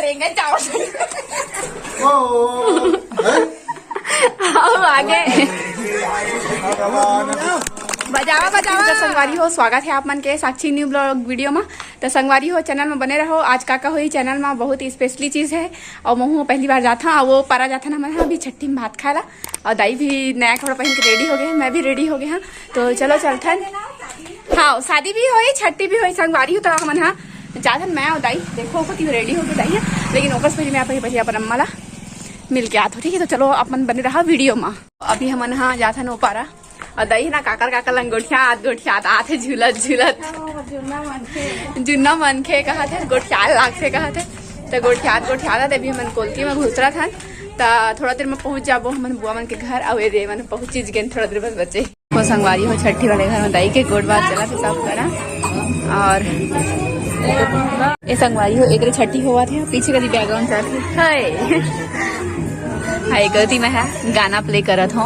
करेंगे जाओ आओ आगे बजावा बजावा। तो संगवारी हो स्वागत है आप मन के साक्षी न्यू ब्लॉग वीडियो में। तो संगवारी हो चैनल में बने रहो। आज का हुई चैनल में बहुत ही स्पेशली चीज है और महू पहली बार जाता वो पारा जाता ना मैं अभी छठी में भात खाला और दाई भी नया कपड़ा पहन के रेडी हो गए, मैं भी रेडी हो गए हैं। तो चलो चलथन। हाँ शादी भी हुई छठी भी हुई संगवारी हो। तो मन हाँ जाथन मैं और दाई देखो रेडी हो गए दाई है, लेकिन ओकर पहले मैं पहले अपन अम्मा ला मिल के आते हो ठीक है। तो चलो अपन बने रहा वीडियो में। अभी हमन हाँ जाथन वो पारा और दही ना काकर काकर गोठिया आते झूलत झूलत जुन्ना मनखे कहा थे गोठिया लाग से कहा थे। तो गोठिया अभी हमन कोलती में घुसरा था। तो थोड़ा देर में पहुंच जाबो हमन बुआ मन के घर और रे मन पहुंची गए थोड़ा देर बस बचे वो संगवारी हो छठी वाले घर में दही के गोट बात चला था सब करा। और ये संगवारी हो एक छठी हुआ थे पीछे कभी बैकग्राउंड चल हाय गलती में है गाना प्ले करत हो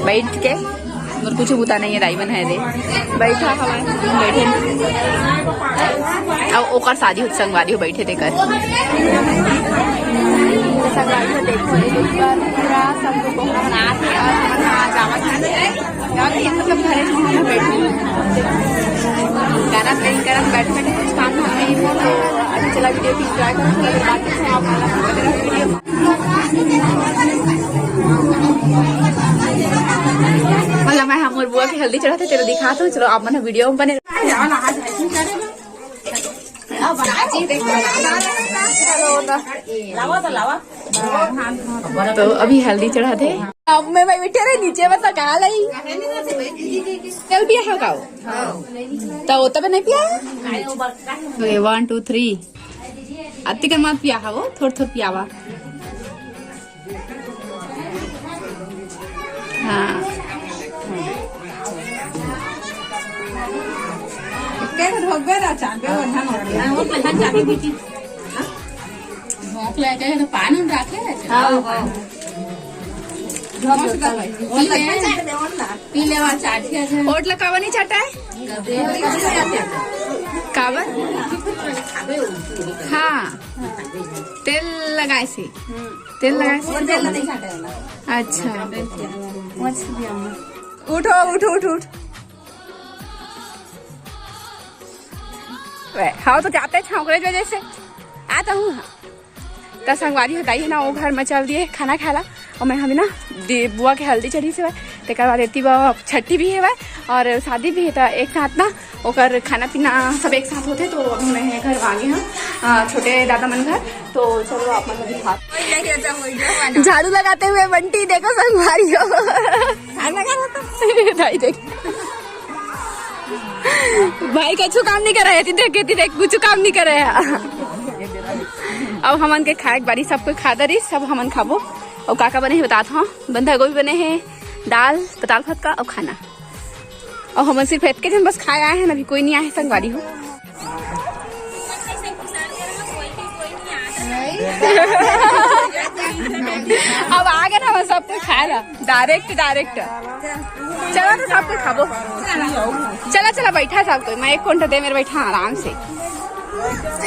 बैठ के और कुछ बुता नहीं है दाईवन है दे बैठा हवा बैठे अब ओकर शादी हो संगवारी हो बैठे देकर संगवारी हो देखो एक बार पूरा सब लोग बना के और जावा मतलब घरे में बैठे गाना प्ले कर बैठे कुछ काम नहीं हो। तो अभी चला वीडियो की एंजॉय करो मतलब मैं हम बुआ की हल्दी चढ़ाते चलो दिखाता हूँ। चलो आप मैंने वीडियो में बने तो अभी हल्दी चढ़ाते अब मैं भाई बैठे रहे नीचे में तो कहा लाई चल पिया है का तो वो तब नहीं पिया 1 2 3 अति कर मत पिया है वो थोड़ा थोड़ा पियावा। हाँ होटल कावा नहीं चाटा है कावा हाँ तेल लगाए से अच्छा उठो उठो उठ उठ हाँ तो जाते छावरे वजह से आता हूँ। तो संगवारी होताई है ना वो घर में चल दिए खाना खाला और मैं हमें ना बुआ के हल्दी चढ़ी से तेकर बाद एती छठी भी है और शादी भी है। तो एक साथ ना ओकर खाना पीना सब एक साथ होते। तो अभी मैं घर आ गए हैं छोटे दादा मन घर। तो चलो आप मन दिखा झाड़ू लगाते हुए बंटी देखो संगवारी हो देख भाई कछु काम नहीं कर रहे देख कुछ काम नहीं कर रहे। अब हमन के खाए बारी सब कोई खा दरी सब हमन खाबो। और काका बने बताता हूँ बंधा गोभी बने हैं दाल पताल भात का और खाना और हमन सिर्फ फेंक के बस खाए आए हैं अभी कोई नहीं आए संगवारी हो। अब आ गए ना सब कुछ खाए ला डायरेक्ट चलो तो सब कुछ खाबो चला बैठा सब कोई मैं 1 घंटा दे मेरे बैठा आराम से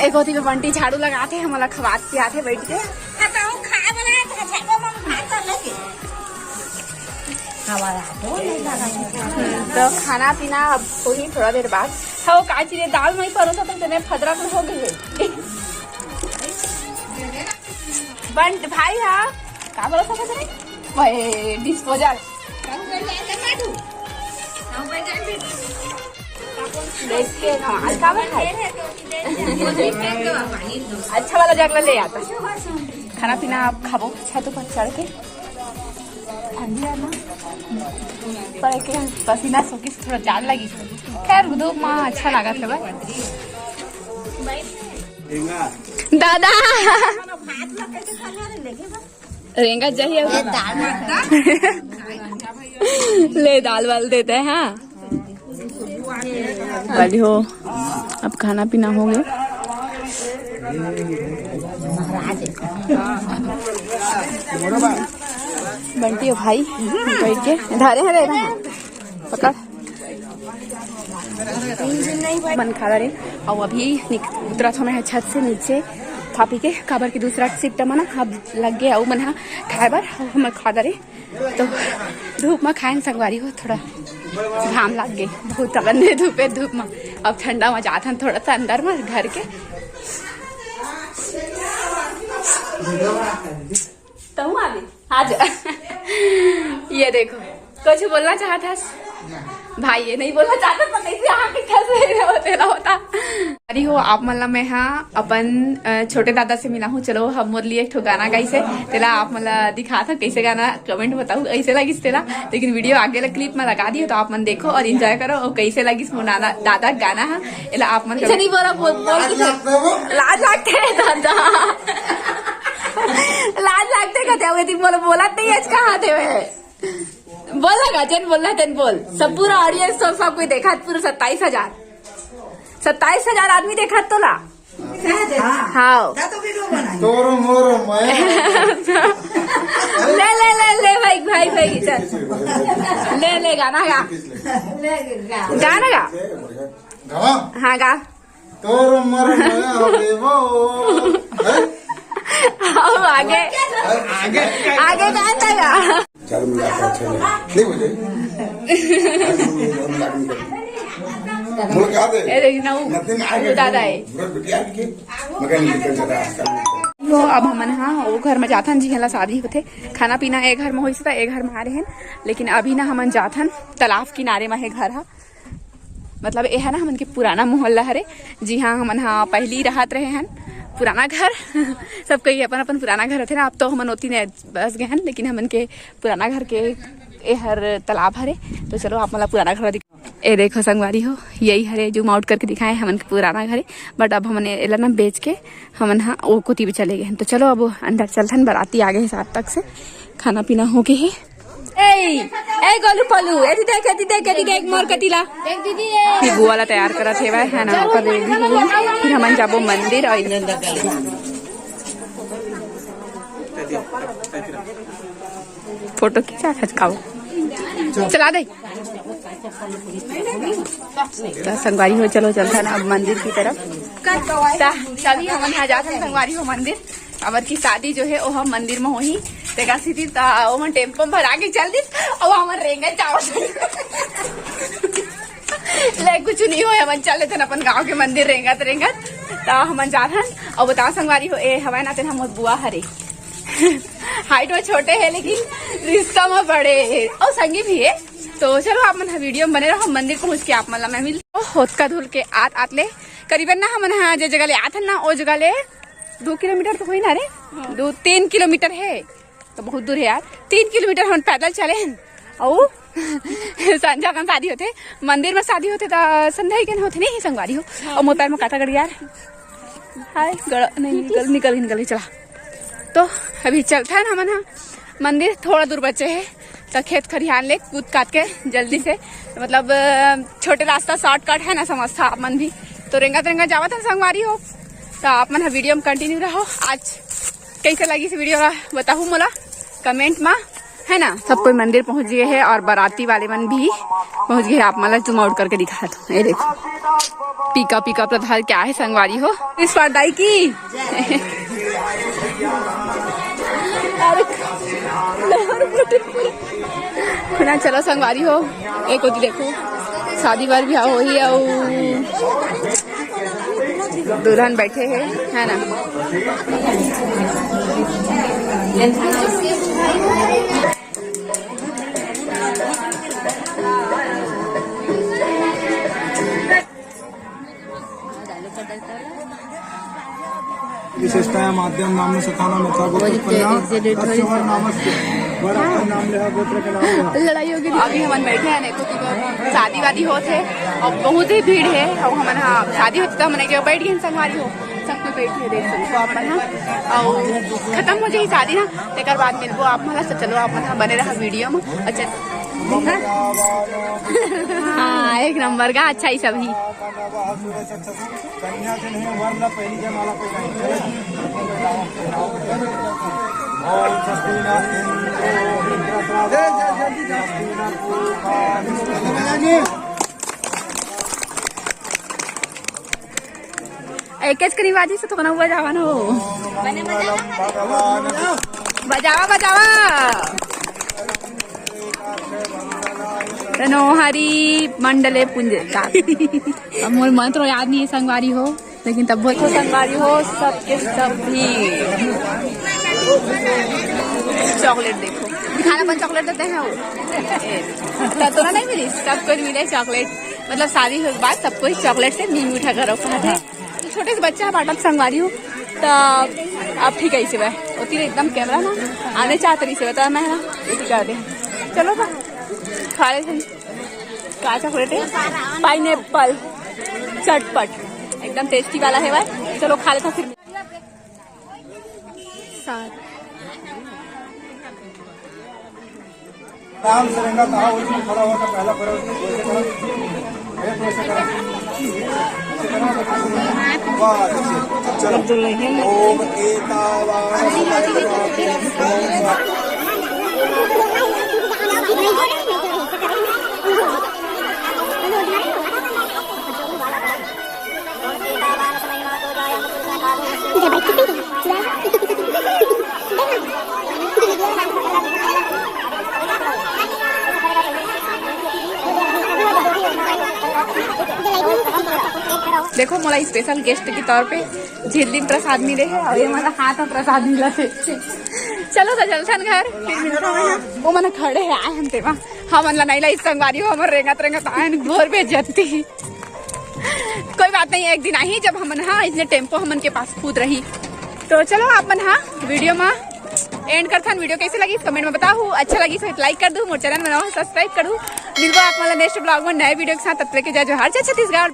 एक होती में बंटी झाड़ू लगाते हैं हमारा खवात पियाते बैठ के। तो खाना पीना अब थोड़ी थोड़ा देर बाद हाँ वो काची रे दाल में परोसा तो तेने फदरा कुछ हो गई है बंट भाई हाँ का परोसा था तेने भाई डिस्पोजल अच्छा वाला जगला ले आता खाना पीना आप खाबो छत पर चढ़ के ठंडी है ना पर के पसीना सूखी थोड़ा जान लगी खैर धूप में अच्छा लगा था दादा रेंगा चाहिए ले दाल वाल देते हैं। हाँ वाली हो अब खाना पीना हो गया। बंटी हो भाई बैठ के धारे हैं पकड़ बन खा रहे और अभी उतरा था मैं छत से नीचे खा पी के काबर की दूसरा शिफ्ट मना अब लग गया मन हा खाए बर हम खा दरे तो धूप में खाए संगवारी हो थोड़ा घाम लग गए बहुत तगन्ने धूप में अब ठंडा में जाथन थोड़ा सा अंदर में घर के तो आज ये देखो कुछ बोलना चाहता भाई ये नहीं बोलना चाहता पर कैसे आके कैसे होता अरे हो आप मतलब मैं हाँ अपन छोटे दादा से मिला हूँ चलो हम मोर लिए एक ठो गाना गाई से तेला आप मतलब दिखा था कैसे गाना कमेंट बताओ कैसे लगी तेला लेकिन वीडियो आगे वाला क्लिप में लगा दिए तो आप मन देखो और एंजॉय करो और कैसे लगी दादा गाना है एला आप मन नहीं बोला बोल लाज लगते है दादा लाज लगते कहते बोला नहीं आज कहाँ थे बोल लगा जन बोल रहा तेन बोल सब पूरा ऑडियंस तो सब कोई देखा पूरा 27,000 आदमी देखा तो ला हाँ ले भाई चल ले गाना गा गाना गा हाँ गा आगे गाता गा दादा है अब हमन हाँ वो घर में जाथन जी हला शादी होते खाना पीना एक घर में हो एक घर में आ रहे हैं लेकिन अभी ना हमन जाथन तालाब किनारे में है घर हा मतलब ये है ना हमन के पुराना मोहल्ला हरे जी हाँ हमन हाँ पहली रहत रहे हैं पुराना घर सब कई अपन पुराना घर थे ना अब तो हमन होती ने बस गए हैं लेकिन हमन के पुराना घर के ए हर तालाब हरे तो चलो आप मतलब पुराना घर ए देखो संगवारी हो यही हरे जूम आउट करके दिखाए हमन के पुराना घर है बट अब हमने एला ना बेच के हमन हाँ वो कुती भी चले गए तो चलो अब अंदर चलथन बराती आ गए 7 तक से खाना पीना हो गए है ए गोलू पलू एदी देख एक मोर कटिला फिर बुआला तैयार करा थे भाई है ना ओकर रेडी हो फिर हमन जाबो मंदिर और फोटो खींचा खचकाओ चला दे तो संगवारी हो चलो चलता ना अब मंदिर की तरफ तभी हमन यहाँ जाते संगवारी हो मंदिर अबर की शादी जो है वो हम मंदिर में होही तेगा सीधी मन टेम्पो में भरा के चल दी और हमन रेंगे चावल ले कुछ नहीं हो हमन चले थे अपन गांव के मंदिर रेंगत तो हमन जाथन और बताओ संगवारी हो ए हवाई ना हम बुआ हरे हाइट में छोटे है लेकिन रिश्ता में बड़े है और संगी भी है तो चलो आप मन वीडियो में बने रहो मंदिर पहुंच के आप मतलब मैं मिल होतका धुल के आत ले करीबन ना हमन हाँ जो जगह ले आथन ना वो जगह ले 2 किलोमीटर तो हुई ना रे 2-3 किलोमीटर है तो बहुत दूर है यार 3 किलोमीटर हम पैदल चले हैं और संजा का शादी होते मंदिर में शादी होते तो संध्या के होते नहीं संगवारी हो और मोर पैर में काटा गड़ यार हाय नहीं निकल चला तो अभी चलता है ना हमन हाँ मंदिर थोड़ा दूर बचे है तो खेत खरिहान ले कूद काट के जल्दी से मतलब छोटे रास्ता शॉर्टकट है ना समझता आप मन भी तो रेंगा जावा था संगवारी हो तो आप मन वीडियो में कंटिन्यू रहो आज कैसे लगी इस वीडियो बताऊ मोला कमेंट में है ना सब कोई मंदिर पहुंच गए है और बाराती वाले मन भी पहुंच गए आप मतलब जूम आउट करके दिखा दो ये देखो पीका प्रधान क्या है संगवारी हो इस बार दाई की ना चलो संगवारी हो एक होती देखो शादी बार भी हो ही दुल्हन बैठे है ना विशेषता माध्यम नाम सताना लड़ाई होगी अभी हम बैठे हैं देखो शादी वादी होते और बहुत ही भीड़ है और हम शादी होती तो हमने बैठ गए संगवारी हो सब कोई बैठे देख सकते आप और खत्म हो जाए शादी ना तेकर बाद मिलबो आप मला सब चलो आप बने रहा वीडियो में अच्छा हाँ एक नंबर का अच्छा ही सभी एकेच करी बाजी से तो कना बजावा न हो भगवान बजावा बजावा तनोहरी मंडले पुंज अब मोर मंत्र याद नहीं है संगवारी हो लेकिन तब बहुत संगवारी हो सबके सब भी चॉकलेट देखो दिखाना अपन चॉकलेट देते हैं वो तो नहीं मिली सबको मिले चॉकलेट मतलब शादी के बाद सबको ही चॉकलेट से मीठा मीठा करो खाते छोटे से बच्चा है बाटा संगवारी हो तो अब ठीक है इसे वह होती है एकदम कैमरा ना आने चाहते रही से बता मैं ना इसी कर दे चलो बा खा ले क्या चॉकलेट है पाइनएप्पल चटपट एकदम टेस्टी वाला है भाई चलो खा लेता फिर राम सरेंगा कहा उसमें खड़ा होकर पहला करो वैसे करो वैसे करो चलो ओम देखो मोला स्पेशल गेस्ट के तौर पे झिल्ली प्रसाद मिले है और ये हमारा हाथ में प्रसाद मिला है चलो तो चलसन घर फिर मिलता है वो मन खड़े है आए हम तेवा हम मन नहीं लाई संगवारी हो हमर रेंगत आए घोर बेइज्जती कोई बात नहीं एक दिन आई जब हम हाँ इतने टेम्पो हमन के पास कूद रही तो चलो आप मन हाँ वीडियो में एंड करथन वीडियो कैसे लगी कमेंट में बताओ अच्छा लगी तो लाइक कर दू मोर चैनल में सब्सक्राइब करूँ मिलबो आप नेक्स्ट ब्लॉग में नए वीडियो के साथ तब तक के जय जोहार जय छत्तीसगढ़।